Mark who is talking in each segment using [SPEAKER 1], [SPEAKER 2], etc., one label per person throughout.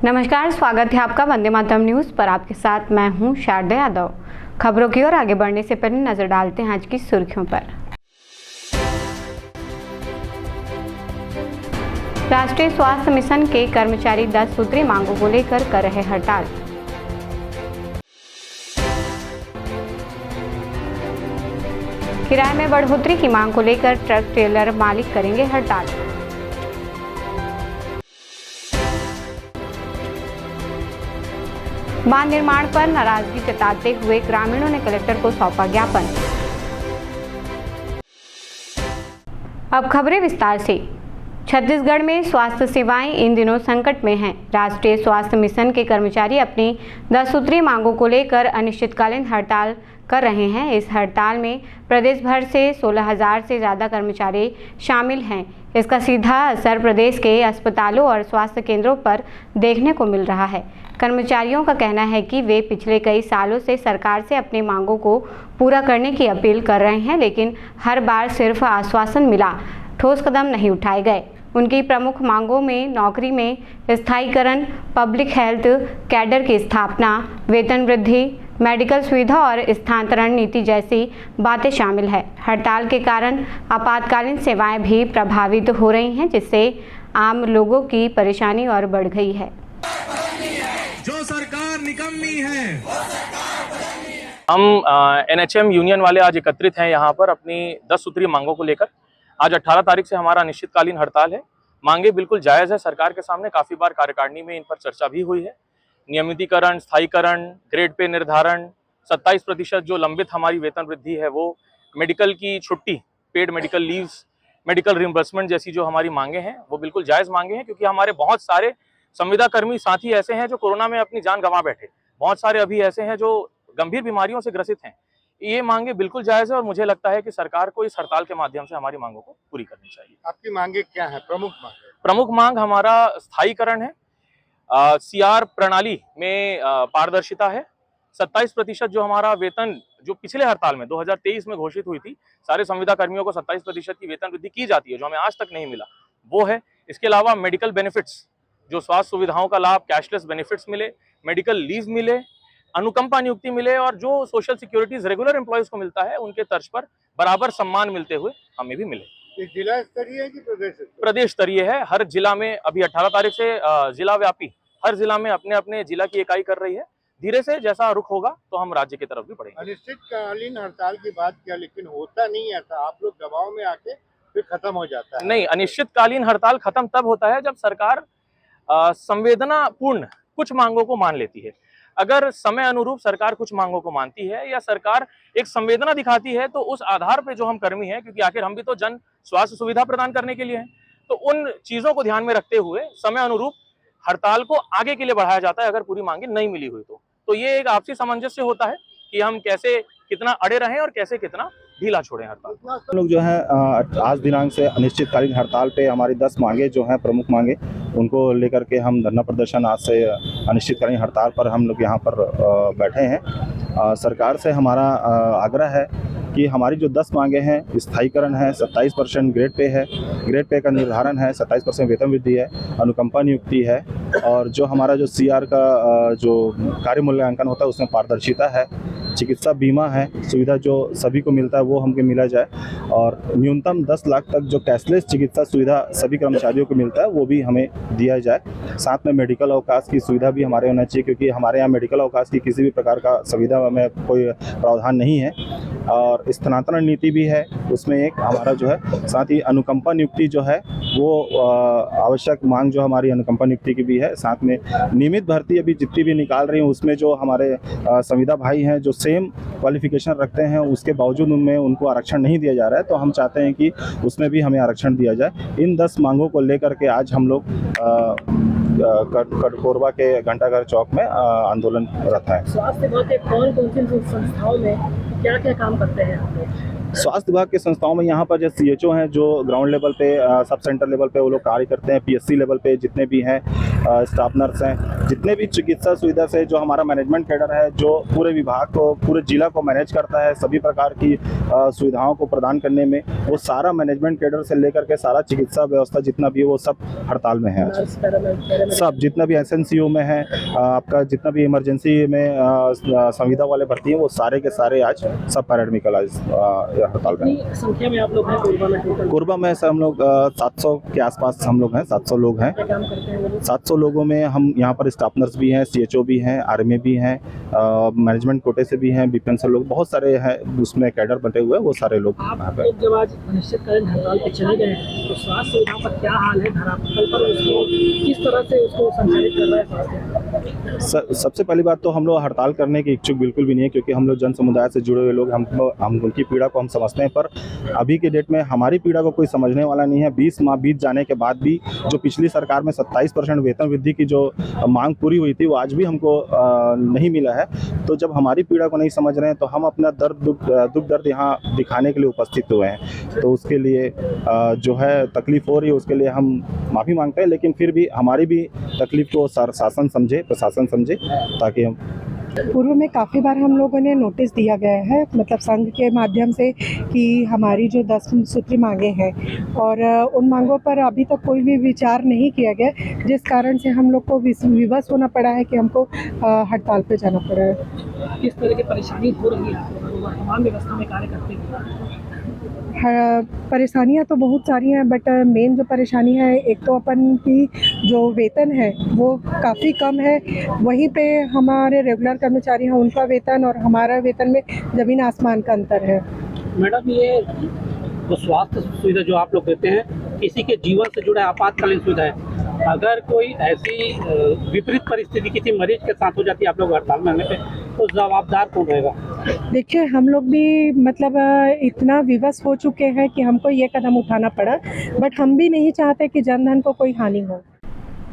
[SPEAKER 1] नमस्कार, स्वागत है आपका वंदे मातरम न्यूज पर। आपके साथ मैं हूं शारदा यादव। खबरों की ओर आगे बढ़ने से पहले नजर डालते हैं आज की सुर्खियों पर। राष्ट्रीय स्वास्थ्य मिशन के कर्मचारी 10 सूत्री मांगों को लेकर कर रहे हड़ताल। किराए में बढ़ोतरी की मांग को लेकर ट्रक ट्रेलर मालिक करेंगे हड़ताल। बांध निर्माण पर नाराजगी जताते हुए ग्रामीणों ने कलेक्टर को सौंपा ज्ञापन। अब खबरें विस्तार से। छत्तीसगढ़ में स्वास्थ्य सेवाएं इन दिनों संकट में हैं। राष्ट्रीय स्वास्थ्य मिशन के कर्मचारी अपनी 10 सूत्री मांगों को लेकर अनिश्चितकालीन हड़ताल कर रहे हैं। इस हड़ताल में प्रदेश भर से 16,000 से ज़्यादा कर्मचारी शामिल हैं। इसका सीधा असर प्रदेश के अस्पतालों और स्वास्थ्य केंद्रों पर देखने को मिल रहा है। कर्मचारियों का कहना है कि वे पिछले कई सालों से सरकार से अपनी मांगों को पूरा करने की अपील कर रहे हैं, लेकिन हर बार सिर्फ आश्वासन मिला, ठोस कदम नहीं उठाए गए। उनकी प्रमुख मांगों में नौकरी में स्थायीकरण, पब्लिक हेल्थ कैडर की स्थापना, वेतन वृद्धि, मेडिकल सुविधा और स्थानांतरण नीति जैसी बातें शामिल है। हड़ताल के कारण आपातकालीन सेवाएं भी प्रभावित हो रही हैं, जिससे आम लोगों की परेशानी और बढ़ गई है।
[SPEAKER 2] जो सरकार निकम्मी है।
[SPEAKER 3] हम एनएचएम यूनियन वाले आज एकत्रित हैं यहाँ पर अपनी 10 सूत्रीय मांगों को लेकर। आज 18 तारीख से हमारा अनिश्चितकालीन हड़ताल है। मांगे बिल्कुल जायज़ है सरकार के सामने, काफ़ी बार कार्यकारिणी में इन पर चर्चा भी हुई है। नियमितीकरण, स्थायीकरण, ग्रेड पे निर्धारण, 27% जो लंबित हमारी वेतन वृद्धि है वो, मेडिकल की छुट्टी, paid medical leaves, medical reimbursement जैसी जो हमारी मांगे हैं वो बिल्कुल जायज़ मांगे हैं, क्योंकि हमारे बहुत सारे संविदा कर्मी साथी ऐसे हैं जो कोरोना में अपनी जान गंवा बैठे। बहुत सारे अभी ऐसे हैं जो गंभीर बीमारियों से ग्रसित हैं। ये मांगे बिल्कुल जायज़ है और मुझे लगता है कि सरकार को इस हड़ताल के माध्यम से हमारी मांगों को पूरी करनी चाहिए।
[SPEAKER 2] आपकी मांगे क्या है?
[SPEAKER 3] प्रमुख मांग हमारा स्थायीकरण है। सीआर प्रणाली में पारदर्शिता है। 27% जो हमारा वेतन जो पिछले हड़ताल में 2023 में घोषित हुई थी, सारे संविदा कर्मियों को 27% की वेतन वृद्धि की जाती है, जो हमें आज तक नहीं मिला, वो है। इसके अलावा मेडिकल बेनिफिट्स, जो स्वास्थ्य सुविधाओं का लाभ, कैशलेस बेनिफिट्स मिले, मेडिकल लीव मिले, अनुकंपा नियुक्ति मिले और जो सोशल सिक्योरिटीज रेगुलर एम्प्लॉयज को मिलता है उनके तर्ज पर बराबर सम्मान मिलते हुए हमें भी मिले।
[SPEAKER 2] ये जिला स्तरीय है कि
[SPEAKER 3] प्रदेश स्तरीय है। हर जिला में अभी 18 तारीख से जिला व्यापी हर जिला में अपने अपने जिला की इकाई कर रही है। धीरे से जैसा रुख होगा तो हम राज्य की तरफ भी बढ़ेंगे।
[SPEAKER 2] अनिश्चितकालीन हड़ताल की बात किया, लेकिन होता नहीं ऐसा। आप लोग दबाव में आके फिर खत्म हो जाता है।
[SPEAKER 3] नहीं, अनिश्चितकालीन हड़ताल खत्म तब होता है जब सरकार संवेदनापूर्ण कुछ मांगों को मान लेती है। अगर समय अनुरूप सरकार कुछ मांगों को मानती है या सरकार एक संवेदना दिखाती है, तो उस आधार पे जो हम कर्मी हैं, क्योंकि आखिर हम भी तो जन स्वास्थ्य सुविधा प्रदान करने के लिए हैं, तो उन चीजों को ध्यान में रखते हुए समय अनुरूप हड़ताल को आगे के लिए बढ़ाया जाता है, अगर पूरी मांगे नहीं मिली हुई तो ये एक आपसी सामंजस्य होता है कि हम कैसे कितना अड़े रहें और कैसे कितना ढीला छोड़ें हड़ताल।
[SPEAKER 4] लोग जो है आज दिनांक से अनिश्चितकालीन हड़ताल पे हमारी 10 मांगे जो हैं, प्रमुख मांगे, उनको लेकर के हम धरना प्रदर्शन आज से अनिश्चितकालीन हड़ताल पर हम लोग यहाँ पर बैठे हैं। सरकार से हमारा आग्रह है कि हमारी जो 10 मांगे हैं, स्थायीकरण है, 27% ग्रेड पे है, ग्रेड पे का निर्धारण है, 27% वेतन वृद्धि है, अनुकंपा नियुक्ति है, और जो हमारा जो सीआर का जो कार्य मूल्यांकन होता है उसमें पारदर्शिता है, चिकित्सा बीमा है, सुविधा जो सभी को मिलता है वो हमको मिला जाए, और न्यूनतम 10 लाख तक जो कैशलेस चिकित्सा सुविधा सभी कर्मचारियों को मिलता है वो भी हमें दिया जाए। साथ में मेडिकल अवकाश की सुविधा भी हमारे होना चाहिए, क्योंकि हमारे यहाँ मेडिकल अवकाश की किसी भी प्रकार का सुविधा में कोई प्रावधान नहीं है। और स्थानांतरण नीति भी है उसमें एक हमारा जो है। साथ ही अनुकंपा नियुक्ति जो है वो आवश्यक मांग जो हमारी अनुकंपा नियुक्ति की भी है। साथ में नियमित भर्ती अभी जितनी भी निकाल रही हैं उसमें जो हमारे संविदा भाई हैं जो सेम क्वालिफिकेशन रखते हैं, उसके बावजूद उनमें उनको आरक्षण नहीं दिया जा रहा है, तो हम चाहते हैं कि उसमें भी हमें आरक्षण दिया जाए। इन 10 मांगों को लेकर के आज हम लोग कोरबा के घंटाघर चौक में आंदोलन रखा है।
[SPEAKER 5] स्वास्थ्य विभाग के कौन-कौन सी संस्थाओं में क्या-क्या काम करते हैं आप लोग?
[SPEAKER 4] स्वास्थ्य विभाग के संस्थाओं में यहाँ पर जो सीएचओ हैं जो ग्राउंड लेवल पे, सब सेंटर लेवल पे वो लोग कार्य करते हैं, पीएससी लेवल पे जितने भी हैं स्टाफ नर्स हैं, जितने भी चिकित्सा सुविधा से जो हमारा मैनेजमेंट कैडर है, जो पूरे विभाग को, पूरे जिला को मैनेज करता है, सभी प्रकार की सुविधाओं को प्रदान करने में, वो सारा मैनेजमेंट कैडर से लेकर के सारा चिकित्सा व्यवस्था जितना भी है वो सब हड़ताल में है आज।
[SPEAKER 5] नर्स, पैरामेडिक,
[SPEAKER 4] सब जितना भी एसएनसीयू में है, आपका जितना भी इमरजेंसी में संविदा वाले भर्ती हैं, वो सारे के सारे आज सब पैरामेडिकल आज हड़ताल में हैं।
[SPEAKER 5] कितनी संख्या में आप लोग हैं कोरबा में टोटल?
[SPEAKER 4] कोरबा में से हम लोग 700 के आसपास हम लोग हैं, 700 लोग हैं।
[SPEAKER 5] क्या काम करते हैं वो लोग?
[SPEAKER 4] 700 लोगों में हम यहाँ पर स्टाफ नर्स भी हैं, सीएचओ भी हैं, आर्मी भी हैं, मैनेजमेंट कोटे से भी हैं, बीपीएन से लोग, बहुत सारे हैं उसमें कैडर बटे हुए, वो सारे लोग यहाँ
[SPEAKER 5] आप
[SPEAKER 4] पे।
[SPEAKER 5] लोग जब आज अनिश्चितकालीन हड़ताल पे चले गए हैं तो स्वास्थ्य सुविधाओं का क्या हाल है धरातल पर, उसको किस तरह से उसको संचालित कर रहा है स्वास्थ्य?
[SPEAKER 4] सबसे पहली बात तो हम लोग हड़ताल करने के इच्छुक बिल्कुल भी नहीं है, क्योंकि हम लोग जन समुदाय से जुड़े हुए लोग, हम उनकी पीड़ा को हम समझते हैं, पर अभी के डेट में हमारी पीड़ा को कोई समझने वाला नहीं है। 20 माह बीत जाने के बाद भी जो पिछली सरकार में 27% वेतन वृद्धि की जो मांग पूरी हुई थी, वो आज भी हमको नहीं मिला है। तो जब हमारी पीड़ा को नहीं समझ रहे हैं तो हम अपना दुख दर्द यहाँ दिखाने के लिए उपस्थित हुए हैं। तो उसके लिए जो है तकलीफ हो रही है, उसके लिए हम माफ़ी मांगते हैं, लेकिन फिर भी हमारी भी तकलीफ को शासन समझे, प्रशासन समझे, ताकि हम
[SPEAKER 6] पूर्व में काफ़ी बार हम लोगों ने नोटिस दिया गया है, मतलब संघ के माध्यम से, कि हमारी जो 10 सूत्री मांगे हैं और उन मांगों पर अभी तक कोई भी विचार नहीं किया गया, जिस कारण से हम लोग को विवश होना पड़ा है कि हमको हड़ताल पे जाना पड़ा है।
[SPEAKER 5] किस तरह की परेशानी हो रही है वर्तमान व्यवस्था में कार्य करते हुए?
[SPEAKER 6] परेशानियां तो बहुत सारी हैं, बट मेन जो परेशानी है, एक तो अपन की जो वेतन है वो काफ़ी कम है। वहीं पे हमारे रेगुलर कर्मचारी हैं, उनका वेतन और हमारा वेतन में ज़मीन आसमान का अंतर है।
[SPEAKER 5] मैडम, ये जो स्वास्थ्य सुविधा जो आप लोग देते हैं, किसी के जीवन से जुड़ा आपातकालीन सुविधा है, अगर कोई ऐसी विपरीत परिस्थिति किसी मरीज के साथ हो जाती है आप लोग हड़ताल में आने पे, तो जवाबदार कौन रहेगा?
[SPEAKER 6] देखिए, हम लोग भी मतलब इतना विवश हो चुके हैं कि हमको ये कदम उठाना पड़ा, बट हम भी नहीं चाहते कि जनधन को कोई हानि हो।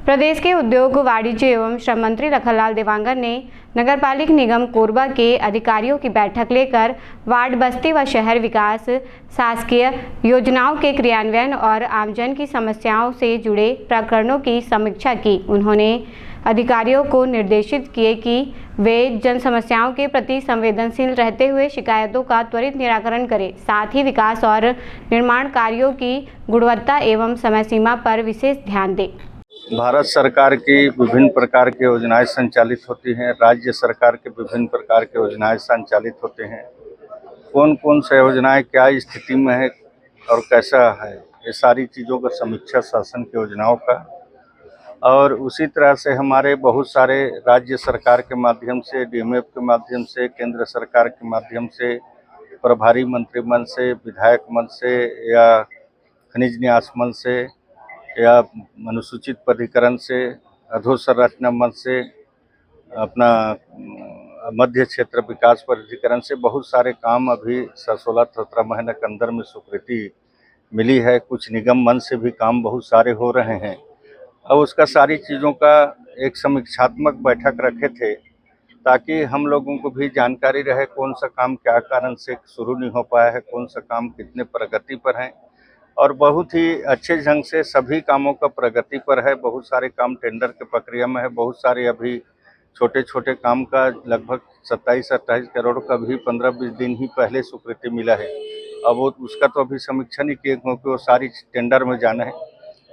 [SPEAKER 1] प्रदेश के उद्योग, वाणिज्य एवं श्रम मंत्री लखनलाल देवांगन ने नगरपालिक निगम कोरबा के अधिकारियों की बैठक लेकर वार्ड, बस्ती व शहर विकास, शासकीय योजनाओं के क्रियान्वयन और आमजन की समस्याओं से जुड़े प्रकरणों की समीक्षा की। उन्होंने अधिकारियों को निर्देशित किए कि वे जन समस्याओं के प्रति संवेदनशील रहते हुए शिकायतों का त्वरित निराकरण करें, साथ ही विकास और निर्माण कार्यों की गुणवत्ता एवं समय सीमा पर विशेष ध्यान दें।
[SPEAKER 7] भारत सरकार की विभिन्न प्रकार की योजनाएं संचालित होती हैं, राज्य सरकार के विभिन्न प्रकार की योजनाएं संचालित होते हैं। कौन कौन सी योजनाएं क्या स्थिति में है और कैसा है, ये सारी चीज़ों का समीक्षा शासन की योजनाओं का, और उसी तरह से हमारे बहुत सारे राज्य सरकार के माध्यम से, डीएमएफ के माध्यम से, केंद्र सरकार के माध्यम से, प्रभारी मंत्रिमंडल से, विधायक मंच से या खनिज न्यास मंच से या अनुसूचित प्राधिकरण से, अधोसंरचना मंच से, अपना मध्य क्षेत्र विकास प्राधिकरण से बहुत सारे काम अभी 16-17 महीने के अंदर में स्वीकृति मिली है। कुछ निगम मंच से भी काम बहुत सारे हो रहे हैं। अब उसका सारी चीज़ों का एक समीक्षात्मक बैठक रखे थे ताकि हम लोगों को भी जानकारी रहे कौन सा काम क्या कारण से शुरू नहीं हो पाया है, कौन सा काम कितने प्रगति पर है, और बहुत ही अच्छे ढंग से सभी कामों का प्रगति पर है। बहुत सारे काम टेंडर के प्रक्रिया में है, बहुत सारे अभी छोटे छोटे काम का लगभग 27-28 करोड़ का भी 15-20 दिन ही पहले स्वीकृति मिला है। अब वो उसका तो अभी समीक्षा नहीं किए क्योंकि वो सारी टेंडर में जाना है।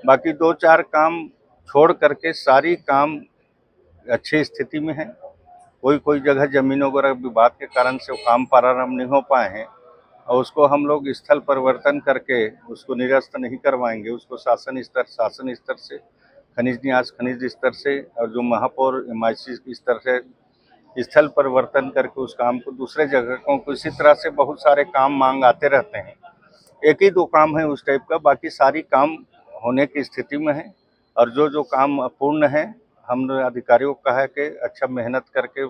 [SPEAKER 7] बाकी 2-4 काम छोड़ करके सारी काम अच्छी स्थिति में है। कोई जगह जमीन वगैरह विवाद के कारण से वो काम प्रारंभ नहीं हो पाए हैं और उसको हम लोग स्थल परिवर्तन करके उसको निरस्त नहीं करवाएंगे। उसको शासन स्तर से, खनिज न्यास खनिज स्तर से, और जो महापौर MIC की स्तर से स्थल परिवर्तन करके उस काम को दूसरे जगह को, इसी तरह से बहुत सारे काम मांग आते रहते हैं। एक ही 2 काम है उस टाइप का, बाकी सारी काम होने की स्थिति में है। और जो काम अपूर्ण है, हमने अधिकारियों को कहा है कि अच्छा मेहनत करके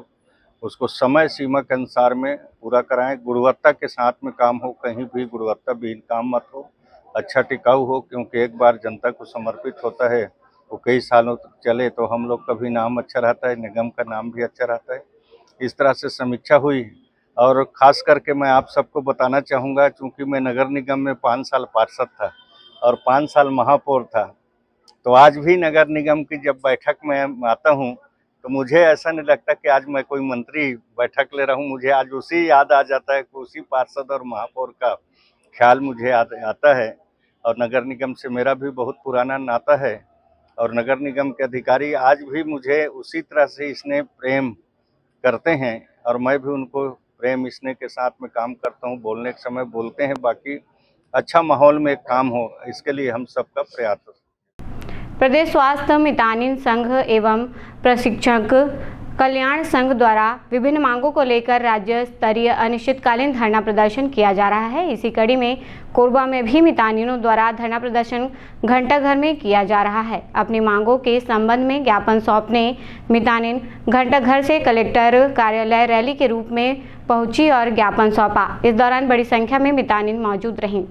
[SPEAKER 7] उसको समय सीमा के अनुसार में पूरा कराएं, गुणवत्ता के साथ में काम हो, कहीं भी गुणवत्ता विहीन काम मत हो, अच्छा टिकाऊ हो, क्योंकि एक बार जनता को समर्पित होता है वो कई सालों तक चले तो हम लोग का भी नाम अच्छा रहता है, निगम का नाम भी अच्छा रहता है। इस तरह से समीक्षा हुई। और ख़ास करके मैं आप सबको बताना चाहूँगा, चूँकि मैं नगर निगम में 5 साल पार्षद था और 5 साल महापौर था, तो आज भी नगर निगम की जब बैठक में आता हूँ तो मुझे ऐसा नहीं लगता कि आज मैं कोई मंत्री बैठक ले रहा हूँ। मुझे आज उसी याद आ जाता है कि उसी पार्षद और महापौर का ख्याल मुझे आता है। और नगर निगम से मेरा भी बहुत पुराना नाता है और नगर निगम के अधिकारी आज भी मुझे उसी तरह से स्नेह प्रेम करते हैं और मैं भी उनको प्रेम स्नेह के साथ में काम करता हूँ। बोलने के समय बोलते हैं, बाकी अच्छा माहौल में काम हो, इसके लिए हम सबका प्रयास है।
[SPEAKER 1] प्रदेश स्वास्थ्य मितानिन संघ एवं प्रशिक्षक कल्याण संघ द्वारा विभिन्न मांगों को लेकर राज्य स्तरीय अनिश्चितकालीन धरना प्रदर्शन किया जा रहा है। इसी कड़ी में कोरबा में भी मितानिनों द्वारा धरना प्रदर्शन घंटाघर में किया जा रहा है। अपनी मांगों के संबंध में ज्ञापन सौंपने मितानिन घंटाघर से कलेक्टर कार्यालय रैली के रूप में पहुंची और ज्ञापन सौंपा। इस दौरान बड़ी संख्या में मितानिन मौजूद रहीं।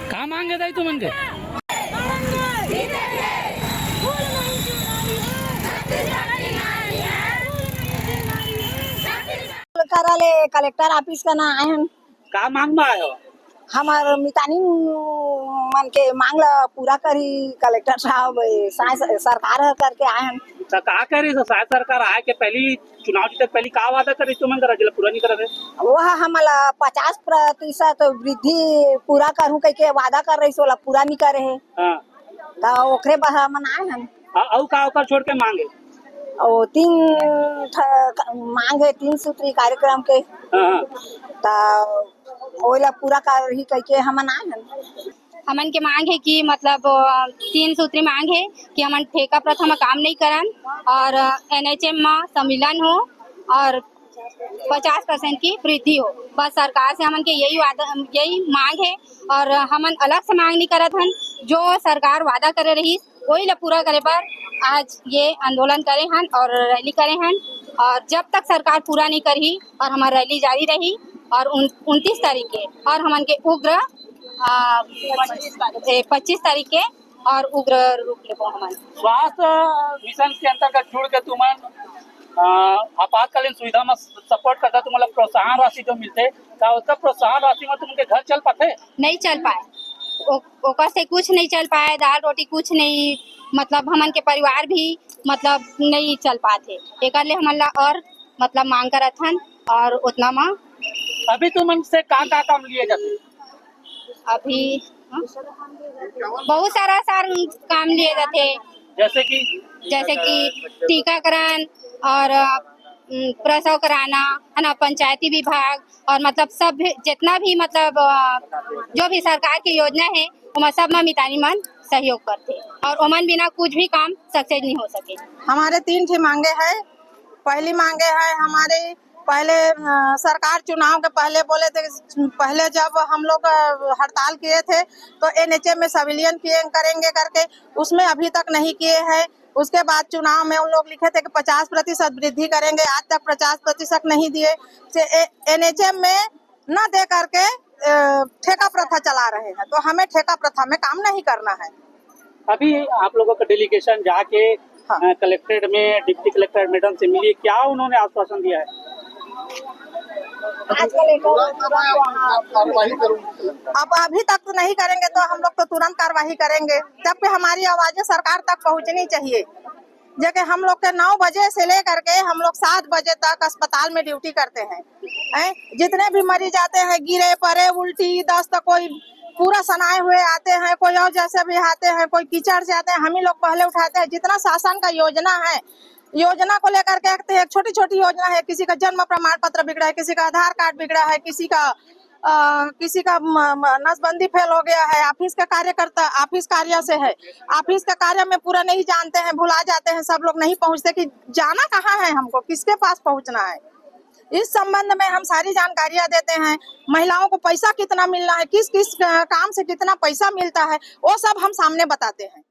[SPEAKER 5] कहाँ मांगे दाई तुम उनके?
[SPEAKER 8] कार्यालय कलेक्टर ऑफिस का ना आए हैं।
[SPEAKER 5] का मांग में आयो?
[SPEAKER 8] हमार मितानी मन के मांग ला पूरा करी कलेक्टर साहब सरकार करके आए हैं।
[SPEAKER 5] तो का करी शायद सरकार आए के पहली चुनाव जीते पहली का वादा करी तुम जिला पूरा नहीं करे?
[SPEAKER 8] वह हमला 50% वृद्धि पूरा करूँ कह के वादा कर रही सोला पूरा नहीं करे है।
[SPEAKER 5] हाँ।
[SPEAKER 8] तो ओकरे बहा मन आए हैं।
[SPEAKER 5] और का छोड़ के मांगे?
[SPEAKER 8] और 3 मांग है 3 सूत्री कार्यक्रम के।
[SPEAKER 5] हाँ।
[SPEAKER 8] तो ओला पूरा कर ही कह के हमन आए हैं।
[SPEAKER 9] हमन के मांग है कि मतलब 3 सूत्री मांग है कि हमन ठेका प्रथा में काम नहीं करन और NHM में सम्मिलन हो और 50% की वृद्धि हो। बस सरकार से हमन के यही मांग है और हमन अलग से मांग नहीं करत हन। जो सरकार वादा करे रही वही ला पूरा करे पर आज ये आंदोलन करे हन और रैली करे हन और जब तक सरकार पूरा नहीं करी और हमारी रैली जारी रही और 29 तारीख के और हमन के उग्र 25 तारीख के और उग्र रूप लेबो। हमन
[SPEAKER 5] स्वास्थ्य मिशन के अंतर्गत जुड़ के तुमन आपातकालीन सुविधा में सपोर्ट करता, तुम्हारा प्रोत्साहन राशि जो मिलते का उसका प्रोत्साहन राशि में तुमके घर चल पाते?
[SPEAKER 9] नहीं चल पाए, ओकर से कुछ नहीं चल पाए, दाल रोटी कुछ नहीं, मतलब हमन के परिवार भी मतलब नहीं चल पाते। एक हमन ला और मतलब मांग करत हन और उतना में
[SPEAKER 5] अभी तुमन से का काम लिए जाते?
[SPEAKER 9] अभी बहुत सारा काम लिए जाते, जैसे कि टीकाकरण और प्रसव कराना है ना, पंचायती विभाग और मतलब सब जितना भी मतलब जो भी सरकार की योजना है वो सब में मितानी मन सहयोग करते और ओमन बिना कुछ भी काम सक्सेस नहीं हो सके।
[SPEAKER 8] हमारे 3 ठे मांगे हैं। पहली मांगे है हमारे पहले सरकार चुनाव के पहले बोले थे, पहले जब हम लोग हड़ताल किए थे तो NHM में सिविलियन करेंगे करके, उसमें अभी तक नहीं किए हैं। उसके बाद चुनाव में उन लोग लिखे थे कि 50% वृद्धि करेंगे, आज तक 50% नहीं दिए। NHM में न दे करके ठेका प्रथा चला रहे हैं, तो हमें ठेका प्रथा में काम नहीं करना है।
[SPEAKER 5] अभी आप लोगों का डेलीगेशन जाके कलेक्ट्रेट में डिप्टी कलेक्टर मैडम से मिली, क्या उन्होंने आश्वासन दिया है?
[SPEAKER 8] अब अभी तक तो नहीं करेंगे तो हम लोग तो तुरंत कार्रवाई करेंगे, जबकि हमारी आवाजें सरकार तक पहुंचनी चाहिए। जबकि हम लोग के 9 बजे से लेकर के हम लोग 7 बजे तक अस्पताल में ड्यूटी करते हैं। जितने भी मरीज आते हैं, गिरे पड़े, उल्टी दस्त, कोई पूरा सनाए हुए आते हैं, कोई और जैसे भी आते हैं, कोई कीचड़ से आते हैं, हम ही लोग पहले उठाते हैं। जितना शासन का योजना है, योजना को लेकर के एक छोटी छोटी योजना है, किसी का जन्म प्रमाण पत्र बिगड़ा है, किसी का आधार कार्ड बिगड़ा है, किसी का किसी का नसबंदी फेल हो गया है, ऑफिस का कार्यकर्ता ऑफिस कार्य से है, ऑफिस का कार्य में पूरा नहीं जानते हैं, भुला जाते हैं, सब लोग नहीं पहुंचते कि जाना कहाँ है, हमको किसके पास पहुंचना है। इस संबंध में हम सारी जानकारियां देते हैं। महिलाओं को पैसा कितना मिलना है, किस किस काम से कितना पैसा मिलता है, वो सब हम सामने बताते हैं।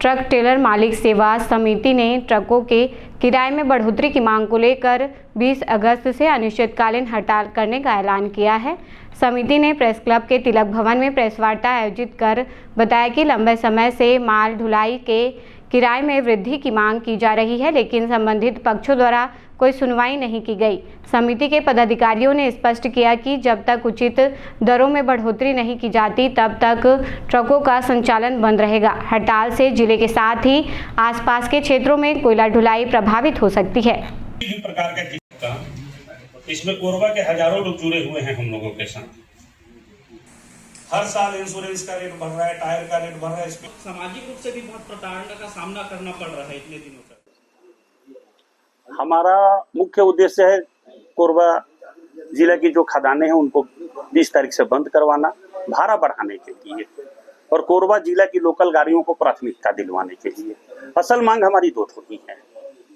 [SPEAKER 1] ट्रक टेलर मालिक सेवा समिति ने ट्रकों के किराए में बढ़ोतरी की मांग को लेकर 20 अगस्त से अनिश्चितकालीन हड़ताल करने का ऐलान किया है। समिति ने प्रेस क्लब के तिलक भवन में प्रेस वार्ता आयोजित कर बताया कि लंबे समय से माल ढुलाई के किराए में वृद्धि की मांग की जा रही है, लेकिन संबंधित पक्षों द्वारा कोई सुनवाई नहीं की गई। समिति के पदाधिकारियों ने स्पष्ट किया कि जब तक उचित दरों में बढ़ोतरी नहीं की जाती तब तक ट्रकों का संचालन बंद रहेगा। हड़ताल से जिले के साथ ही आसपास के क्षेत्रों में कोयला ढुलाई प्रभावित हो सकती है।
[SPEAKER 10] किसी प्रकार का किस्सा इसमें कोरबा के हजारों लोग जुड़े हुए हैं हम लोगों के साथ। हर साल इंश्योरेंस का रेट बढ़ रहा है, टायर का रेट बढ़ रहा है, इसमें
[SPEAKER 5] सामाजिक रूप से भी बहुत प्रताड़ना का सामना करना पड़ रहा है इतने दिनों तक।
[SPEAKER 10] हमारा मुख्य उद्देश्य है कोरबा जिले की जो खदानें हैं उनको 20 तारीख से बंद करवाना, भाड़ा बढ़ाने के लिए, और कोरबा जिला की लोकल गाड़ियों को प्राथमिकता दिलवाने के लिए। असल मांग हमारी दो थोड़ी है।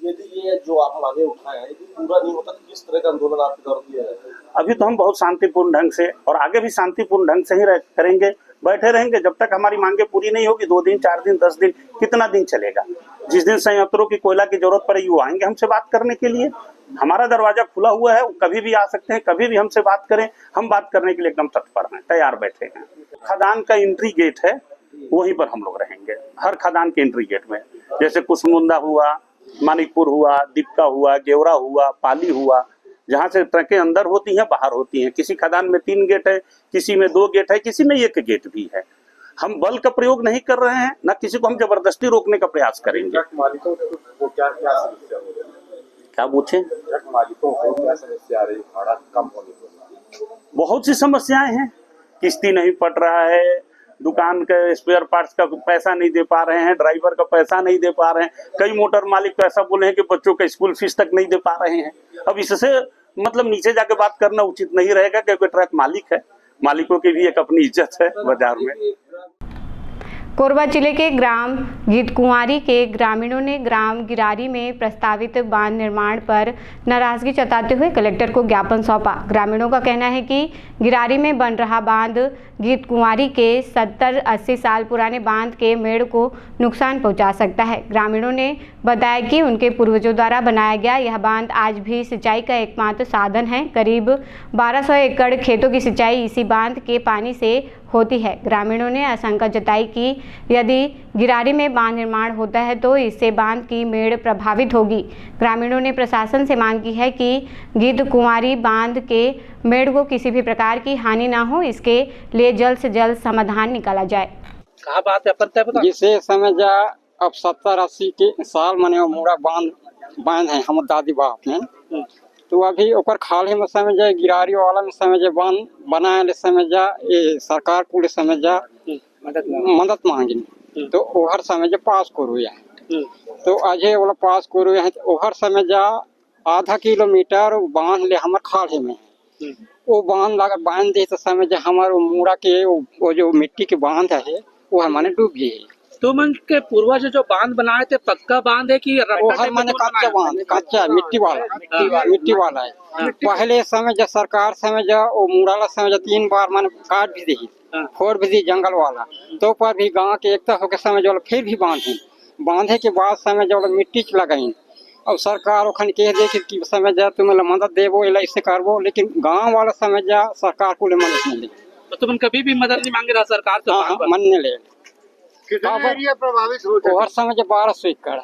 [SPEAKER 11] यदि ये जो आप मांगे उठाए हैं पूरा नहीं होता तो किस तरह का आंदोलन आपकी तरफ किया जाएगा?
[SPEAKER 10] अभी तो हम बहुत शांतिपूर्ण ढंग से और आगे भी शांतिपूर्ण ढंग से ही करेंगे, बैठे रहेंगे जब तक हमारी मांगे पूरी नहीं होगी। 2 दिन 4 दिन 10 दिन कितना दिन चलेगा? जिस दिन संयंत्रों की कोयला की जरूरत पड़ेगी वो आएंगे हमसे बात करने के लिए। हमारा दरवाजा खुला हुआ है, कभी भी आ सकते हैं, कभी भी हमसे बात करें, हम बात करने के लिए एकदम तत्पर हैं, तैयार बैठे हैं। खदान का एंट्री गेट है, वहीं पर हम लोग रहेंगे, हर खदान के एंट्री गेट में। जैसे कुसमुंदा हुआ, मानिकपुर हुआ, दीपका हुआ, गेवरा हुआ, पाली हुआ, जहाँ से ट्रकें अंदर होती हैं बाहर होती हैं। किसी खदान में 3 गेट है, किसी में 2 गेट है, किसी में 1 गेट भी है। हम बल का प्रयोग नहीं कर रहे हैं, न किसी को हम जबरदस्ती रोकने का प्रयास करेंगे।
[SPEAKER 11] मालिकों को क्या समस्या हो रही है?
[SPEAKER 10] क्या पूछे?
[SPEAKER 11] ट्रक मालिकों को क्या समस्या आ रही है भाड़ा कम होने की?
[SPEAKER 10] बहुत सी समस्याएं हैं, किस्ती नहीं पट रहा है, दुकान के स्पेयर पार्ट्स का पैसा नहीं दे पा रहे हैं, ड्राइवर का पैसा नहीं दे पा रहे हैं। कई मोटर मालिक तो ऐसा बोले हैं कि बच्चों का स्कूल फीस तक नहीं दे पा रहे हैं। अब इससे मतलब नीचे जाके बात करना उचित नहीं रहेगा, क्योंकि ट्रक मालिक है, मालिकों की भी एक अपनी इज्जत है बाजार में।
[SPEAKER 1] कोरबा जिले के ग्राम गीतकुंवारी के ग्रामीणों ने ग्राम गिरारी में प्रस्तावित बांध निर्माण पर नाराजगी जताते हुए कलेक्टर को ज्ञापन सौंपा। ग्रामीणों का कहना है कि गिरारी में बन रहा बांध गीतकुंवारी के 70-80 साल पुराने बांध के मेड़ को नुकसान पहुंचा सकता है। ग्रामीणों ने बताया कि उनके पूर्वजों द्वारा बनाया गया यह बांध आज भी सिंचाई का एकमात्र साधन है। करीब 1200 एकड़ खेतों की सिंचाई इसी बांध के पानी से होती है। ग्रामीणों ने आशंका जताई कि यदि गिरारी में बांध निर्माण होता है तो इससे बांध की मेड़ प्रभावित होगी। ग्रामीणों ने प्रशासन से मांग की है कि गीतकुंवारी बांध के मेड़ को किसी भी प्रकार की हानि न हो, इसके लिए जल्द से जल्द समाधान निकाला जाए।
[SPEAKER 5] कहा बात है पर
[SPEAKER 12] जिसे समय जा अब 70-80 के साल मने मूड़ा बांध है हम दादी बाप में, तो अभी ओकर खाली में समय जा गिरारी वाला में समय जा बांध बनाए समय जा ये सरकार को समय जा मदद मांगी तो ओहर समय जा पास करू या तो अजय वाला पास करू है तो ओहर समय जा आधा किलोमीटर बांध ले हमार खाली में वो बांध लगा बांध दे तो समय जा हमारे मूड़ा के वो जो मिट्टी के बांध है वो हमारे डूब गए।
[SPEAKER 5] तो मन के पूर्वज जो बांध बनाए थे पक्का बांध है कि
[SPEAKER 12] मैंने कच्चा बांध, कच्चा मिट्टी वाला है। पहले समय जब सरकार समय जब वो मुड़ाला समय जब 3 बार मैंने काट भी दी, फोड़ भी दी जंगल वाला, तो पर भी गांव के एकता होकर समय जो फिर भी बांधे के बाद समय जो मिट्टी लगाई और सरकार ओखन कह दे कि समय जा तुम्हें मदद देवो इससे करवो, लेकिन गाँव वाला समय जा सरकार को मदद नहीं दे।
[SPEAKER 5] तो तुम कभी भी मदद नहीं मांगे रहा सरकार से?
[SPEAKER 12] हाँ, मन नहीं ले।
[SPEAKER 2] कितना एरिया प्रभावित होता है?
[SPEAKER 12] और समय 1200 एकड़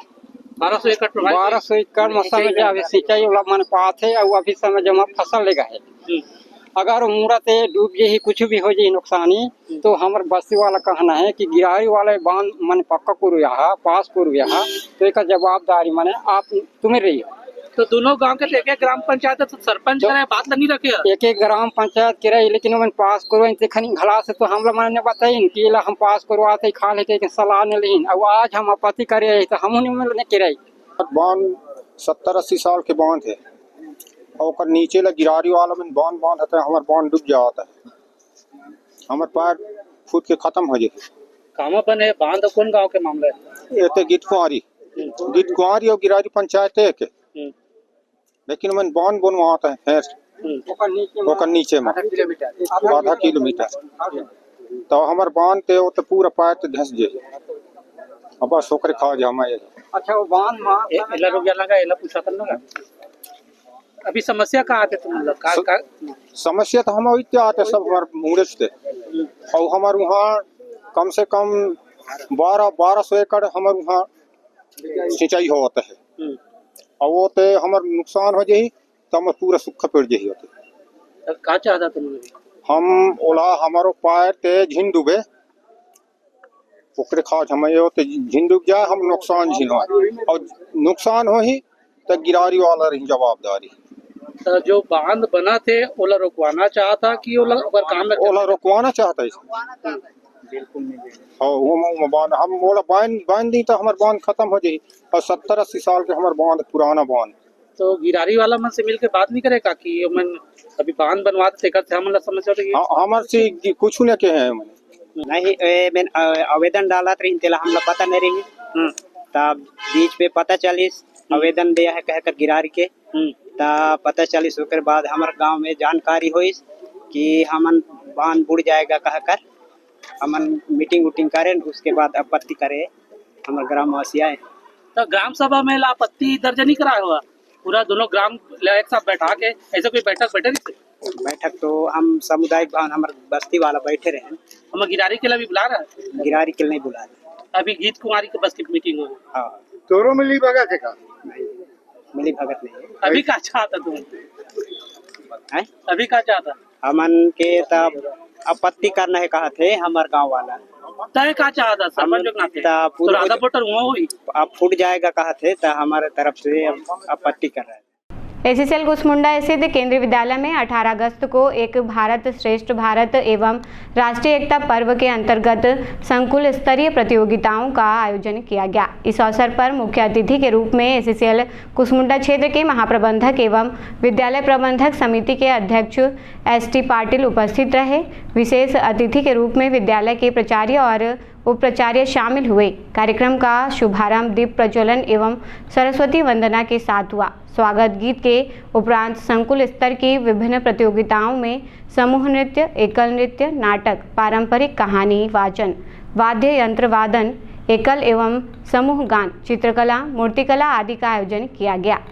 [SPEAKER 5] 1200 एकड़
[SPEAKER 12] 1200 एकड़ में समय जो अभी सिंचाई वाला मन पात है और अभी समय जमा फसल लेगा है। अगर मुड़ा ते डूब जाए कुछ भी हो जाए नुकसानी तो हमारे बस्ती वाला कहना है कि गिरारी वाले बांध मन पक्का करू यहाँ पास करू यहाँ, तो एक जवाबदारी माने आप तुम्हें रही हो।
[SPEAKER 5] तो दोनों गांव के एक ग्राम पंचायत तो सरपंच करे बात नहीं रखे
[SPEAKER 12] एक ग्राम पंचायत के रही, लेकिन मन पास करो खनी घला से तो हम लोग मैंने बताई कि हम पास करवाते खा लेते सलाह नहीं ली। अब आज हम आपत्ति करे तो हम नहीं के रही।
[SPEAKER 11] बांध 70-80 साल के बांध है,
[SPEAKER 12] और ओकर नीचे ला गिरारी वाला में बांध बांधता है, हमार बांध डूब जाता है, हमार पैर फूट के खत्म हो जाए।
[SPEAKER 5] कहाँ बन है बांध? कौन गांव के मामला है?
[SPEAKER 12] ये तो गीत कुंवारी और गिरारी पंचायत है के, लेकिन मन बांध बनवाता है ओकर नीचे में आधा किलोमीटर, तो हमार बांध ते वो तो पूरा पैर तो धंस जाए, अब बस ओकरे खा जा हमारे। अच्छा वो बांध मां
[SPEAKER 5] एला रुक जाला का, एला पूछा करना का अभी समस्या कहाँ आते तुम लोग का?
[SPEAKER 12] समस्या तो हम इतने आते सब हमारे मुंगड़े से, और हमारे वहाँ कम से कम 1200 एकड़ हमारे वहाँ सिंचाई होता है, और वो ते हमारे नुकसान हो जाए तो हमारे पूरा सूखा पेड़ जाए होते।
[SPEAKER 5] का चाहता तुम लोग?
[SPEAKER 12] हम ओला हमारो पैर ते झिन डूबे, ओकरे खाज हमें होते झिन डूब जाए, हम नुकसान झिन हो, और नुकसान हो ही तो गिरारी वाला रही जवाबदारी।
[SPEAKER 5] तो जो बांध बना थे ओला रुकवाना चाहता कि ओला काम
[SPEAKER 12] ओला रुकवाना चाहता है?
[SPEAKER 5] बिल्कुल नहीं।
[SPEAKER 12] हाँ वो बांध हम ओला बांध दी तो हमारे बांध खत्म हो जाए, और 70-80 साल के हमारे बांध पुराना बांध।
[SPEAKER 5] तो गिरारी वाला मन से मिलके बात नहीं करेगा कि मन अभी बांध बनवाते थे हम समझ रहे?
[SPEAKER 12] हमारे से कुछ न के हैं
[SPEAKER 13] नहीं, मैं आवेदन डाला था तेला हम लोग पता नहीं रही, तब बीच पे पता चलिस आवेदन दिया है कहकर गिरारी के, तब पता चलिस उसके बाद हमारे गांव में जानकारी हुई कि हमन बांध बुड़ जाएगा कहकर हमन मीटिंग उटिंग करें, उसके बाद आपत्ति करे हमारे ग्रामवासी आए।
[SPEAKER 5] तो ग्राम सभा में आपत्ति दर्ज नहीं कराया हुआ? पूरा दोनों ग्राम एक साथ बैठा के ऐसे कोई बैठक
[SPEAKER 13] तो हम सामुदायिक भवन हमारे बस्ती वाला बैठे रहे,
[SPEAKER 5] हम गिरारी के लिए भी बुला रहा है?
[SPEAKER 13] गिरारी के लिए नहीं बुला रहे,
[SPEAKER 5] अभी गीत कुमारी के बस की मीटिंग हुई।
[SPEAKER 13] हाँ
[SPEAKER 2] तोरो मिली भगत है का?
[SPEAKER 13] मिली भगत नहीं।
[SPEAKER 5] अभी क्या चाहता तुम? अभी क्या चाहता?
[SPEAKER 13] हमन के तब आपत्ति करना है कहा थे हमारे गांव वाला,
[SPEAKER 5] तय क्या चाहता सरपंच तो आधा वोटर हुई
[SPEAKER 13] अब फूट जाएगा कहा थे, तो हमारे तरफ से आपत्ति कर रहा है।
[SPEAKER 1] एसीसीएल कुसमुंडा स्थित केंद्रीय विद्यालय में 18 अगस्त को एक भारत श्रेष्ठ भारत एवं राष्ट्रीय एकता पर्व के अंतर्गत संकुल स्तरीय प्रतियोगिताओं का आयोजन किया गया। इस अवसर पर मुख्य अतिथि के रूप में एसीसीएल कुसमुंडा क्षेत्र के महाप्रबंधक एवं विद्यालय प्रबंधक समिति के अध्यक्ष एसटी पाटिल उपस्थित रहे। विशेष अतिथि के रूप में विद्यालय के प्राचार्य और उपाचार्य शामिल हुए। कार्यक्रम का शुभारंभ दीप प्रज्वलन एवं सरस्वती वंदना के साथ हुआ। स्वागत गीत के उपरांत संकुल स्तर की विभिन्न प्रतियोगिताओं में समूह नृत्य, एकल नृत्य, नाटक, पारंपरिक कहानी वाचन, वाद्य यंत्र वादन, एकल एवं समूह गान, चित्रकला, मूर्तिकला आदि का आयोजन किया गया।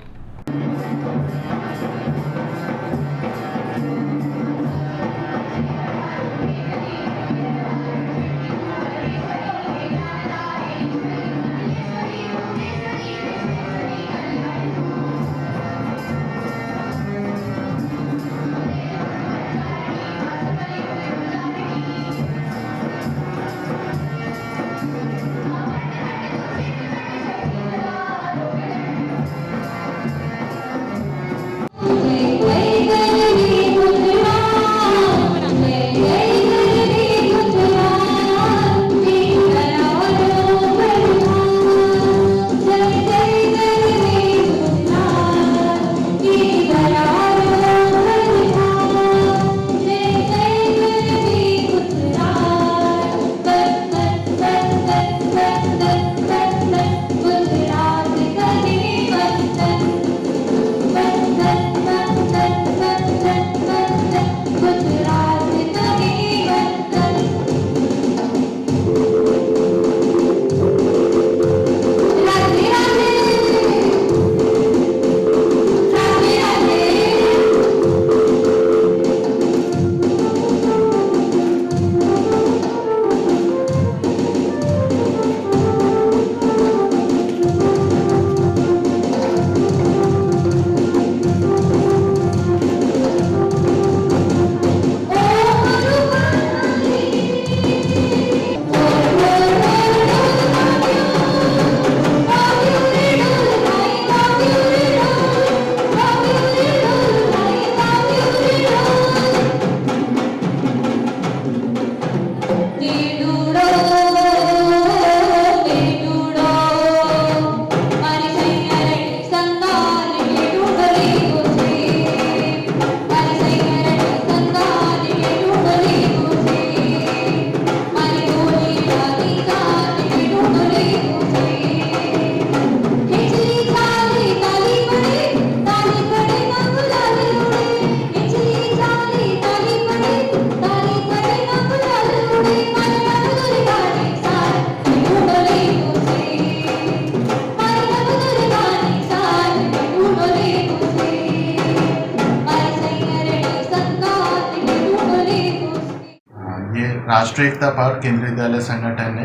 [SPEAKER 14] राष्ट्रीय एकता पार्क केंद्रीय विद्यालय संगठन ने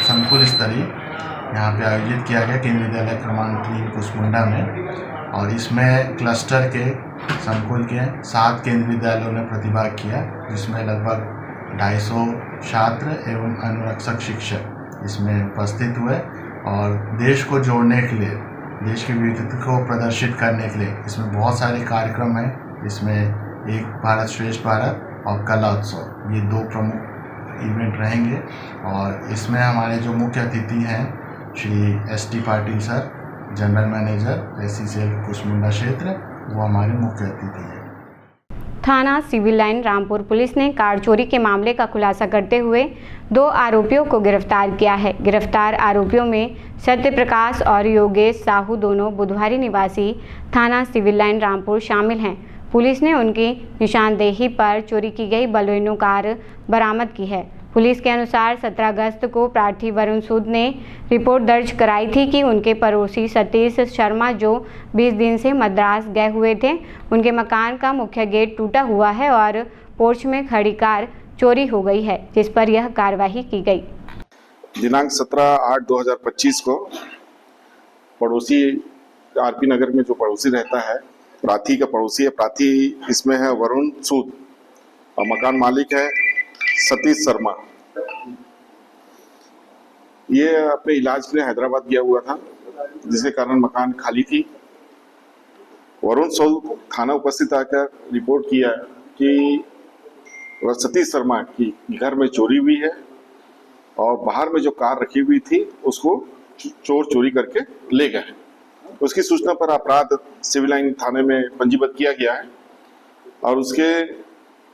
[SPEAKER 14] संकुल स्तरीय यहाँ पे आयोजित किया गया केंद्रीय विद्यालय क्रमांक 3 कुसमुंडा में, और इसमें क्लस्टर के संकुल के 7 केंद्रीय विद्यालयों ने प्रतिभाग किया, जिसमें लगभग 250 छात्र एवं अनुरक्षक शिक्षक इसमें उपस्थित हुए। और देश को जोड़ने के लिए, देश की विविधता को प्रदर्शित करने के लिए इसमें बहुत सारे कार्यक्रम हैं। इसमें एक भारत श्रेष्ठ भारत और कला उत्सव, ये 2 प्रमुख इवेंट रहेंगे। और इसमें हमारे जो मुख्य अतिथि हैं Shri ST Patil sir, general manager SCCL Kusmunda क्षेत्र, वो हमारे मुख्य अतिथि हैं।
[SPEAKER 1] थाना सिविल लाइन रामपुर पुलिस ने कार चोरी के मामले का खुलासा करते हुए 2 आरोपियों को गिरफ्तार किया है। गिरफ्तार आरोपियों में सत्य प्रकाश और योगेश साहू, दोनों बुधवारी निवासी थाना सिविल लाइन रामपुर शामिल हैं। पुलिस ने उनकी निशानदेही पर चोरी की गई बलेनो कार बरामद की है। पुलिस के अनुसार 17 अगस्त को प्रार्थी वरुण सूद ने रिपोर्ट दर्ज कराई थी कि उनके पड़ोसी सतीश शर्मा, जो 20 दिन से मद्रास गए हुए थे, उनके मकान का मुख्य गेट टूटा हुआ है और पोर्च में खड़ी कार चोरी हो गई है, जिस पर यह कार्रवाई की गई।
[SPEAKER 15] दिनांक 17/8/2025 को पड़ोसी RP नगर में जो पड़ोसी रहता है, प्रार्थी का पड़ोसी है, प्रार्थी इसमें है वरुण सूद और मकान मालिक है सतीश शर्मा। ये अपने इलाज के लिए हैदराबाद गया हुआ था, जिसके कारण मकान खाली थी। वरुण सूद थाना उपस्थित आकर रिपोर्ट किया कि सतीश शर्मा की घर में चोरी हुई है और बाहर में जो कार रखी हुई थी उसको चोर चोरी करके ले गए। उसकी सूचना पर अपराध सिविल लाइन थाने में पंजीबद्ध किया गया है और उसके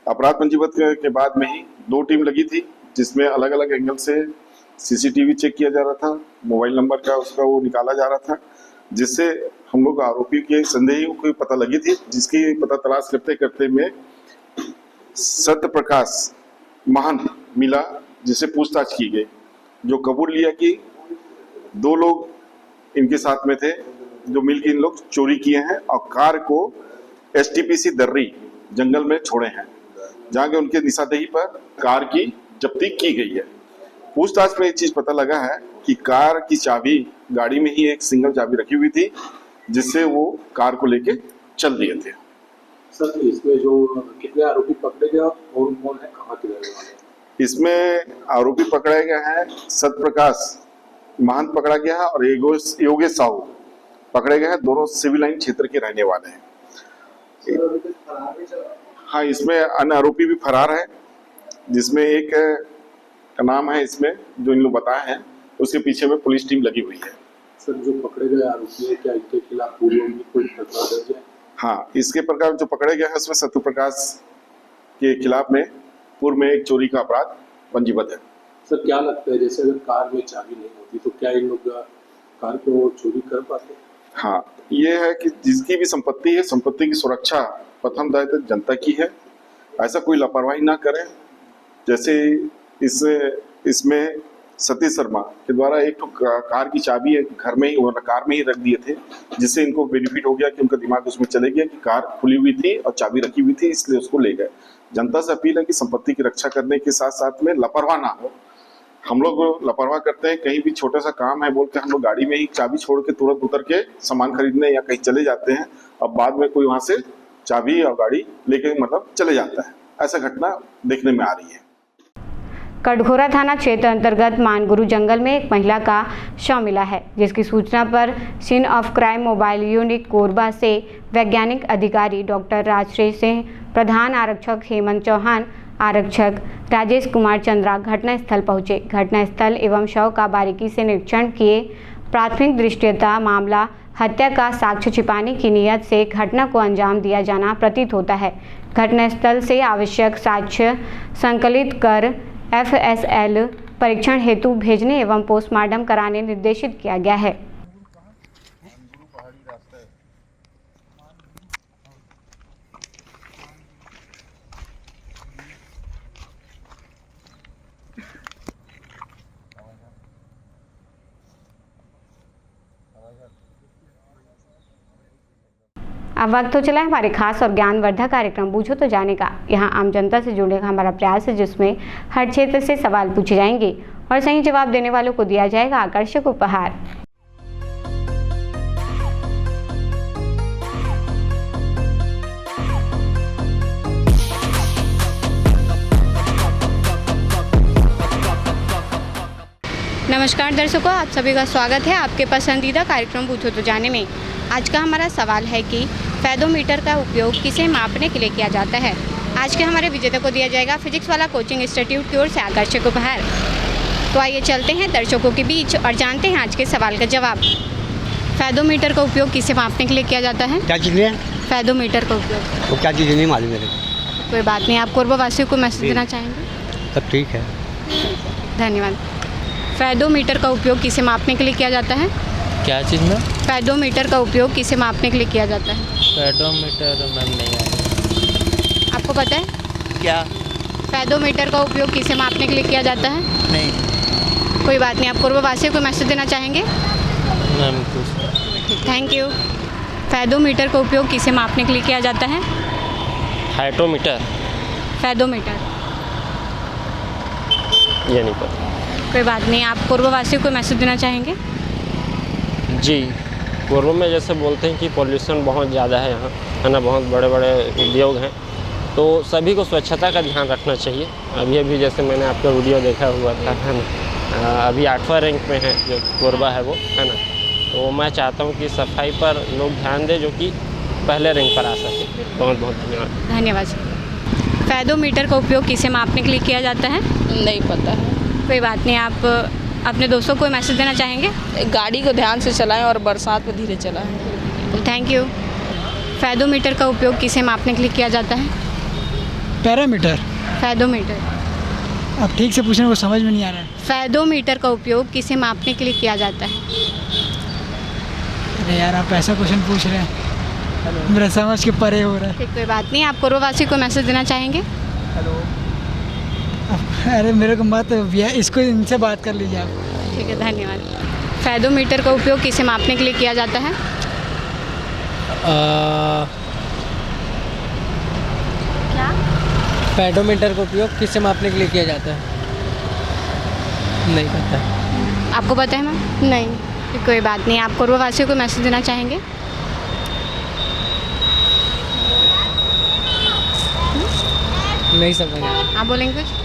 [SPEAKER 15] अपराध पंजीबद्ध के बाद में ही 2 टीम लगी थी, जिसमें अलग अलग एंगल से CCTV चेक किया जा रहा था, मोबाइल नंबर का उसका वो निकाला जा रहा था, जिससे हम लोग आरोपी के संदेही को पता लगी थी, जिसकी पता तलाश करते करते में सत्य प्रकाश महंत मिला, जिसे पूछताछ की गई, जो कबूल लिया कि 2 लोग इनके साथ में थे, जो मिलकर इन लोग चोरी किए हैं और कार को STPC दर्री जंगल में छोड़े हैं, जहाँ के उनके निशानदेही पर कार की जब्ती की गई है। पूछताछ में एक चीज पता लगा है कि कार की चाबी गाड़ी में ही एक सिंगल चाबी रखी हुई थी, जिससे वो कार को लेके चल दिए थे।
[SPEAKER 11] सर, इसमें जो कितने आरोपी पकड़े गए और कौन है, कहाँ के रहने वाले?
[SPEAKER 15] इसमें आरोपी पकड़े गए हैं सत्य प्रकाश महंत पकड़ा गया है और योगेश साहू पकड़े गए हैं, दोनों सिविल लाइन क्षेत्र के रहने वाले हैं। हाँ, इसमें अन्य आरोपी भी फरार है, जिसमें एक का नाम है इसमें जो इन लोग बताए हैं, उसके पीछे में पुलिस टीम लगी हुई है।
[SPEAKER 11] सर, जो पकड़े गए आरोपी है, क्या इनके खिलाफ पूर्व में कोई प्रकरण दर्ज है?
[SPEAKER 15] हाँ, इसके प्रकार जो पकड़े गए हैं उसमें सत्य प्रकाश के खिलाफ में पूर्व में एक चोरी का अपराध पंजीबद्ध है।
[SPEAKER 11] सर, क्या लगता है, जैसे अगर कार में चाबी नहीं होती तो क्या इन लोग कार को चोरी कर पाते?
[SPEAKER 15] हाँ, ये है कि जिसकी भी संपत्ति है, संपत्ति की सुरक्षा प्रथम दायित्व जनता की है। ऐसा कोई लापरवाही ना करें। जैसे इसमें सतीश शर्मा के द्वारा एक तो कार की चाबी घर में ही कार में ही रख दिए थे, जिससे इनको बेनिफिट हो गया कि उनका दिमाग उसमें चले गया कि कार खुली हुई थी और चाबी रखी हुई थी, इसलिए उसको ले गए। जनता से अपील है कि संपत्ति की रक्षा करने के साथ साथ में लापरवाह ना हो। हम लोग लापरवाह करते हैं, कहीं भी छोटा सा काम है बोल के हम लोग गाड़ी में ही चाबी छोड़ के तुरंत उतर के सामान खरीदने या कहीं चले जाते हैं, अब बाद में कोई वहां से चाबी और गाड़ी लेके मतलब चले जाता है। ऐसा घटना देखने में आ रही है।
[SPEAKER 1] कटघोरा थाना क्षेत्र अंतर्गत मानगुरु जंगल में एक महिला का शव मिला है, जिसकी सूचना पर scene of crime mobile unit Korba से वैज्ञानिक अधिकारी डॉक्टर राजश्रेष्ठ सिंह, प्रधान आरक्षक हेमंत चौहान, आरक्षक राजेश कुमार चंद्रा घटनास्थल पहुंचे। घटनास्थल एवं शव का बारीकी से निरीक्षण किए। प्राथमिक दृष्टया मामला हत्या का साक्ष्य छिपाने की नीयत से घटना को अंजाम दिया जाना प्रतीत होता है। घटनास्थल से आवश्यक साक्ष्य संकलित कर FSL परीक्षण हेतु भेजने एवं पोस्टमार्टम कराने निर्देशित किया गया है। अब वक्त हो चला है हमारे खास और ज्ञानवर्धक कार्यक्रम बूझो तो जाने का। यहाँ आम जनता से जुड़ने का हमारा प्रयास है, जिसमें हर क्षेत्र से सवाल पूछे जाएंगे और सही जवाब देने वालों को दिया जाएगा आकर्षक उपहार। नमस्कार दर्शकों, आप सभी का स्वागत है आपके पसंदीदा कार्यक्रम बूझो तो जाने में। आज का हमारा सवाल है कि फेदोमीटर का उपयोग किसे मापने के लिए किया जाता है। आज के हमारे विजेता को दिया जाएगा फिजिक्स वाला कोचिंग इंस्टीट्यूट की ओर से आकर्षक उपहार। तो आइए चलते हैं दर्शकों के बीच और जानते हैं आज के सवाल का जवाब। फेदोमीटर का उपयोग किसे मापने के लिए किया जाता है?
[SPEAKER 16] क्या चीज़ है?
[SPEAKER 12] फेदोमीटर का उपयोग।
[SPEAKER 16] वो क्या चीज़ नहीं मालूम मेरे।
[SPEAKER 12] कोई बात नहीं, आप कोरबा-वासियों को मैसेज देना चाहेंगे?
[SPEAKER 16] सब ठीक है।
[SPEAKER 12] धन्यवाद। फेदोमीटर का उपयोग किसे मापने के लिए किया जाता है?
[SPEAKER 17] क्या चीज़ में?
[SPEAKER 12] फेदोमीटर का उपयोग किसे मापने के लिए किया जाता है?
[SPEAKER 17] फेदोमीटर मैम नहीं है।
[SPEAKER 12] आपको पता है?
[SPEAKER 17] क्या?
[SPEAKER 12] फेदोमीटर का उपयोग किसे मापने के लिए किया जाता है?
[SPEAKER 17] नहीं।
[SPEAKER 12] कोई बात नहीं, आप कोरबा-वासियों को मैसेज देना चाहेंगे?
[SPEAKER 17] मैम कुछ।
[SPEAKER 12] Thank you. फेदोमीटर का उपयोग किसे मापने के लिए किया जाता है?
[SPEAKER 17] हाइटोमीटर।
[SPEAKER 12] फेदोमीटर।
[SPEAKER 17] ये नहीं पता।
[SPEAKER 12] कोई बात नहीं, आप कोरबा-वासियों को मैसेज देना चाहेंगे?
[SPEAKER 17] जी, पूर्व में जैसे बोलते हैं कि पॉल्यूशन बहुत ज़्यादा है यहाँ, है ना, बहुत बड़े बड़े उद्योग हैं, तो सभी को स्वच्छता का ध्यान रखना चाहिए। अभी जैसे मैंने आपका वीडियो देखा हुआ था, है ना, अभी 8वां रैंक में है जो कोरबा है वो, है ना, तो मैं चाहता हूँ कि सफाई पर लोग ध्यान दें जो कि पहले रैंक पर आ सके। बहुत बहुत धन्यवाद।
[SPEAKER 12] धन्यवाद। फेदोमीटर का उपयोग किसे मापने के लिए किया जाता है?
[SPEAKER 18] नहीं पता है।
[SPEAKER 12] कोई बात नहीं, आप अपने दोस्तों को मैसेज देना चाहेंगे?
[SPEAKER 18] गाड़ी को ध्यान से चलाएं और बरसात में धीरे चलाएं।
[SPEAKER 12] Thank you. फेदोमीटर का उपयोग किसे मापने के लिए किया जाता है?
[SPEAKER 19] पैरामीटर।
[SPEAKER 12] फेदोमीटर।
[SPEAKER 19] अब ठीक से पूछने को समझ में नहीं आ रहा है।
[SPEAKER 12] फेदोमीटर का उपयोग किसे मापने के लिए किया जाता है?
[SPEAKER 19] अरे यार, आप ऐसा क्वेश्चन पूछ रहे हैं, मेरा समझ के परे हो रहा है।
[SPEAKER 12] ठीक, कोई बात नहीं, आप कोरबा-वासी को मैसेज देना चाहेंगे?
[SPEAKER 19] हेलो। अरे मेरे को मत भैया, इसको इनसे बात कर लीजिए आप।
[SPEAKER 12] ठीक है, धन्यवाद। फेदोमीटर का उपयोग किसे मापने के लिए किया जाता है? क्या?
[SPEAKER 17] फेदोमीटर का उपयोग किसे मापने के लिए किया जाता है? नहीं पता।
[SPEAKER 12] आपको पता है मैम? नहीं। कोई बात नहीं, आप कोरबा-वासियों को मैसेज देना चाहेंगे?
[SPEAKER 17] नहीं समझ आया।
[SPEAKER 12] आप बोलेंगे कुछ?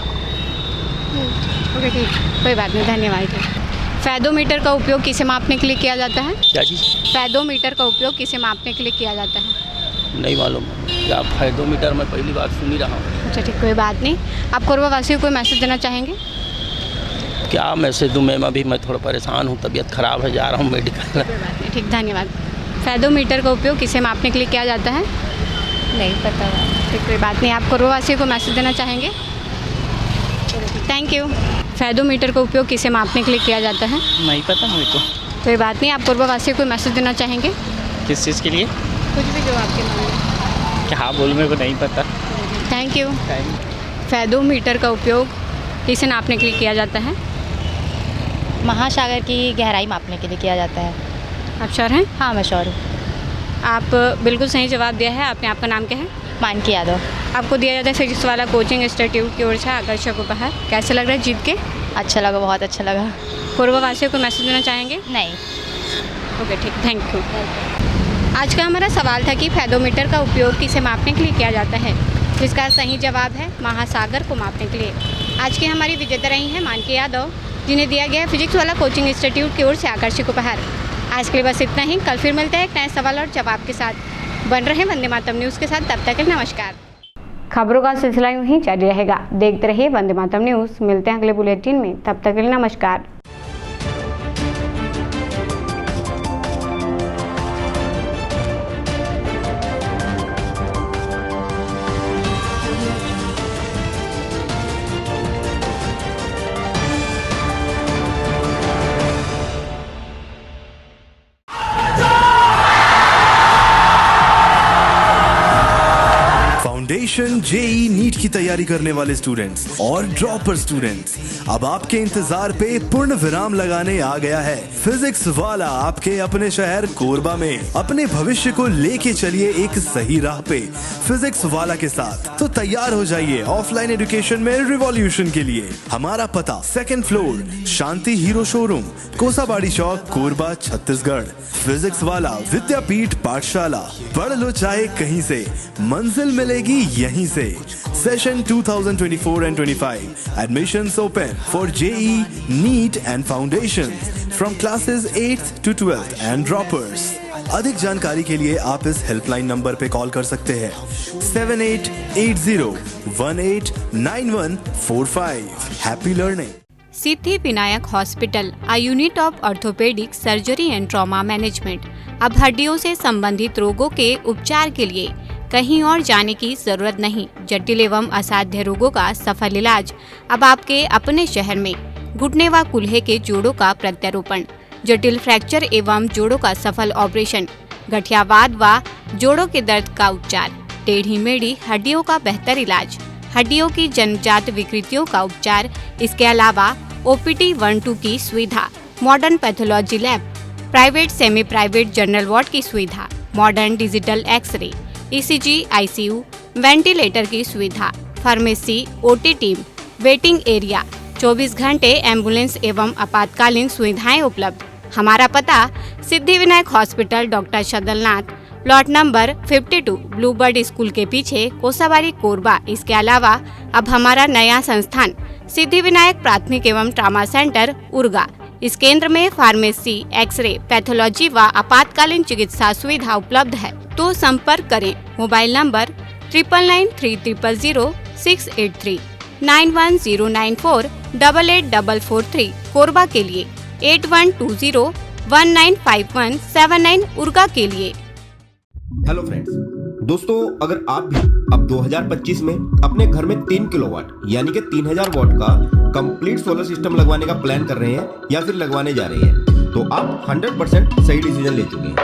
[SPEAKER 12] ओके, ठीक, कोई बात नहीं, धन्यवाद। फेदोमीटर का उपयोग किसे मापने के लिए किया जाता है?
[SPEAKER 17] क्या चीज़?
[SPEAKER 12] फेदोमीटर का उपयोग किसे मापने के लिए किया जाता है?
[SPEAKER 17] नहीं मालूम। क्या फेदोमीटर मैं पहली बार सुन ही रहा हूँ।
[SPEAKER 12] अच्छा ठीक, कोई बात नहीं, आप कोरबा-वासियों को मैसेज देना चाहेंगे?
[SPEAKER 17] क्या मैसेज दूँ मैम, अभी मैं थोड़ा परेशान हूँ, तबीयत ख़राब है, जा रहा हूँ मेडिकल।
[SPEAKER 12] ठीक, धन्यवाद। फेदोमीटर का उपयोग किसे मापने के लिए किया जाता है?
[SPEAKER 18] नहीं पता।
[SPEAKER 12] ठीक, कोई बात नहीं, आप कोरबा-वासियों को मैसेज देना चाहेंगे? Thank you. फेदोमीटर का उपयोग किसे मापने के लिए किया जाता है?
[SPEAKER 17] नहीं पता मुझे तो।
[SPEAKER 12] कोई बात नहीं, आप कोरबा-वासियों को मैसेज देना चाहेंगे?
[SPEAKER 17] किस चीज़ के लिए?
[SPEAKER 12] कुछ भी जो आपके मन में।
[SPEAKER 17] क्या बोलूँ, मेरे को नहीं पता।
[SPEAKER 12] Thank you. फेदोमीटर का उपयोग किसे नापने के लिए किया जाता है?
[SPEAKER 18] महासागर की गहराई मापने के लिए किया जाता है।
[SPEAKER 12] आप श्योर हैं?
[SPEAKER 18] हाँ, मैं श्योर हूँ।
[SPEAKER 12] आप बिल्कुल सही जवाब दिया है आपने। आपका नाम क्या है?
[SPEAKER 18] मानकी यादव।
[SPEAKER 12] आपको दिया जाता है फिजिक्स वाला कोचिंग इंस्टीट्यूट की ओर से आकर्षक उपहार। कैसा लग रहा है जीत के?
[SPEAKER 18] अच्छा लगा, बहुत अच्छा लगा।
[SPEAKER 12] कोरबा-वासियों को मैसेज देना चाहेंगे?
[SPEAKER 18] नहीं।
[SPEAKER 12] ओके, ठीक, थैंक यू। आज का हमारा सवाल था कि फेदोमीटर का उपयोग किसे मापने के लिए किया जाता है, जिसका सही जवाब है महासागर को मापने के लिए। आज की हमारी विजेता रही हैं मानकी यादव, जिन्हें दिया गया है फिजिक्स वाला कोचिंग इंस्टीट्यूट की ओर से आकर्षक उपहार। आज के लिए बस इतना ही। कल फिर मिलते हैं एक नए सवाल और जवाब के साथ। बन रहे वंदे मातरम न्यूज़ के साथ, तब तक के लिए नमस्कार।
[SPEAKER 1] खबरों का सिलसिला यूं ही जारी रहेगा। देखते रहिए वंदे मातरम न्यूज़। मिलते हैं अगले बुलेटिन में, तब तक के लिए नमस्कार।
[SPEAKER 20] फाउंडेशन, जेई, नीट की तैयारी करने वाले स्टूडेंट्स और ड्रॉपर स्टूडेंट्स, अब आपके इंतजार पे पूर्ण विराम लगाने आ गया है फिजिक्स वाला आपके अपने शहर कोरबा में। अपने भविष्य को लेके चलिए एक सही राह पे फिजिक्स वाला के साथ। तो तैयार हो जाइए ऑफलाइन एजुकेशन में रिवॉल्यूशन के लिए। हमारा पता 2nd फ्लोर, शांति हीरो शोरूम, कोसाबाड़ी चौक, कोरबा, छत्तीसगढ़। फिजिक्स वाला विद्यापीठ पाठशाला, पढ़ लो चाहे कहीं से, मंजिल मिलेगी यहीं से। Session 2024 and 25 admissions open for JEE, NEET and Foundations from classes 8th to 12th and droppers। अधिक जानकारी के लिए आप इस हेल्पलाइन नंबर पे कॉल कर सकते हैं 7880189145। Happy learning.
[SPEAKER 1] Siddhi Vinayak hospital, a unit of orthopaedic surgery and trauma management. अब हड्डियों से संबंधित रोगों के उपचार के लिए कहीं और जाने की जरूरत नहीं। जटिल एवं असाध्य रोगों का सफल इलाज अब आपके अपने शहर में। घुटने व कूल्हे के जोड़ों का प्रत्यारोपण, जटिल फ्रैक्चर एवं जोड़ों का सफल ऑपरेशन, गठियावाद व जोड़ों के दर्द का उपचार, टेढ़ी मेढ़ी हड्डियों का बेहतर इलाज, हड्डियों की जन्मजात विकृतियों का उपचार। इसके अलावा OPT 1-2 की सुविधा, modern pathology lab, private semi private general ward की सुविधा, modern digital x ray, ECG, ICU, ventilator की सुविधा, pharmacy, OT team, waiting area, 24 घंटे एम्बुलेंस एवं आपातकालीन सुविधाएं उपलब्ध। हमारा पता Siddhi Vinayak hospital, doctor Shadalnath, plot number 52, Bluebird school के पीछे, कोसाबाड़ी, कोरबा। इसके अलावा अब हमारा नया संस्थान सिद्धि विनायक प्राथमिक एवं ट्रॉमा सेंटर, उर्गा। इस केंद्र में फार्मेसी, एक्सरे, पैथोलॉजी व आपातकालीन चिकित्सा सुविधा उपलब्ध है। तो संपर्क करें मोबाइल नंबर 9993000683, 9109488443 कोरबा के लिए, 8120195179 उर्गा के लिए।
[SPEAKER 21] हेलो फ्रेंड्स, दोस्तों अगर आप भी अब 2025 में अपने घर में 3 किलोवाट यानी कि 3000 वाट का कंप्लीट सोलर सिस्टम लगवाने का प्लान कर रहे हैं या फिर लगवाने जा रहे हैं, तो आप 100% सही डिसीजन ले चुके हैं।